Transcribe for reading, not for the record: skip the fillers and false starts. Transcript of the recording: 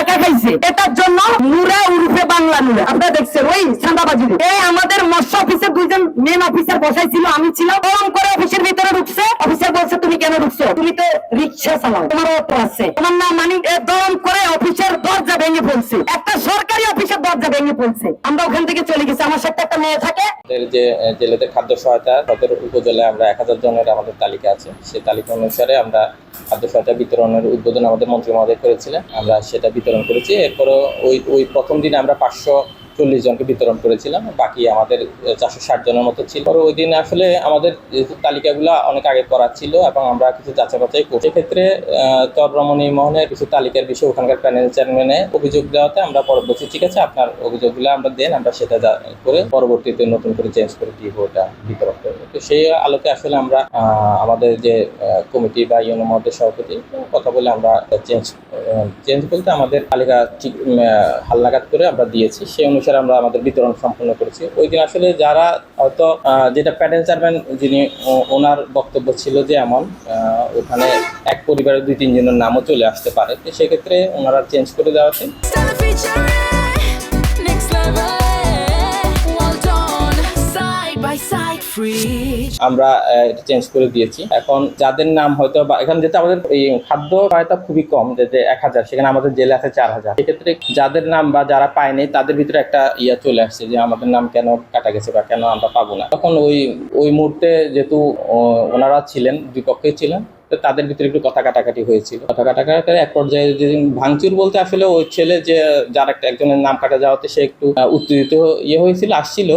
টাকা খাইছে। এটার জন্য নুরা উরুফে বাংলা নুরা আপনারা দেখছেন ওই চাঁদাবাজি। এই আমাদের মৎস্য অফিসের দুইজন মেন অফিসার বসাইছিল, আমি ছিলাম। ফোন করে অফিসের ভিতরে ঢুকছে। অফিসার বলছে তুমি কেন ঢুকছো? তুমি তো রিক্সা চালাও, তোমার অটো আছে। তোমার নাম মানি দম করে অফিসের দরজা ভেঙে ফেলছে। একটা সরকারি অফিসের দরজা ভেঙে ফেলছে। আমরা ওখান থেকে চলে গেছি। আমার সাথে একটা মেয়ে থাকে। যে জেলেদের খাদ্য সহায়তা সদর উপজেলায় আমরা 1000 জনের আমাদের তালিকা আছে। সেই তালিকা অনুসারে আমরা খাদ্য সহায়তা বিতরণের উদ্বোধন আমাদের মন্ত্রী মহোদয় করেছিলেন। আমরা সেটা বিতরণ করেছি। এরপরও ওই প্রথম দিনে আমরা 540 জনকে বিতরণ করেছিলাম। বাকি আমাদের 460 জনের মতো ছিল। পরে ওই দিন আসলে আমাদের তালিকাগুলো অনেক আগে করা ছিল এবং আমরা কিছু যাচাই বাছাই করি। সেক্ষেত্রে তররমণী মোহনের কিছু তালিকার বিষয়ে ওখানকার প্যানেল চেয়ারম্যানে অভিযোগ দেওয়াতে আমরা পরবর্তী ঠিক আছে আপনার অভিযোগগুলো আমরা দেন, আমরা সেটা করে পরবর্তীতে নতুন করে চেঞ্জ করে দিব, ওটা বিতরণ করবো। তো সেই আলোকে আসলে আমরা আমাদের যে কমিটি বা ইউনো মহোদয় সভাপতি কথা বলে আমরা চেঞ্জ বলতে আমাদের তালিকা ঠিক হালনাগাদ করে আমরা দিয়েছি। সেই অনুসারে আমরা আমাদের বিতরণ সম্পন্ন করেছি। ওই দিন আসলে যারা হয়তো যেটা প্যানেল চেয়ারম্যান যিনি ওনার বক্তব্য ছিল যে এমন ওখানে এক পরিবারের 2-3 জনের নামও চলে আসতে পারে, তো সেক্ষেত্রে ওনারা চেঞ্জ করে দেওয়াতে আমরা এটা চেঞ্জ করে দিয়েছি। এখন যাদের নাম হয়তো বা এখানে যেটা আমাদের এই খাদ্য সহায়তা খুবই কম, যে 1000, সেখানে আমাদের জেলে আছে 4000। সেক্ষেত্রে যাদের নাম বা যারা পায়নি তাদের ভিতরে একটা চলে আসছে যে আমাদের নাম কেন কাটা গেছে বা কেন আমরা পাবো না। তখন ওই মুহূর্তে যেহেতু ওনারা ছিলেন, দুই পক্ষে ছিলেন, তো তাদের ভিতরে একটু কথা কাটাকাটি হয়েছিল। কথা কাটাকাটি এক পর্যায়ে যেদিন ভাঙচুর বলতে আসলে ওই ছেলে যে যার একজনের নাম কাটা যাওয়াতে সে একটু উত্তেজিত হয়েছিল, আসছিল।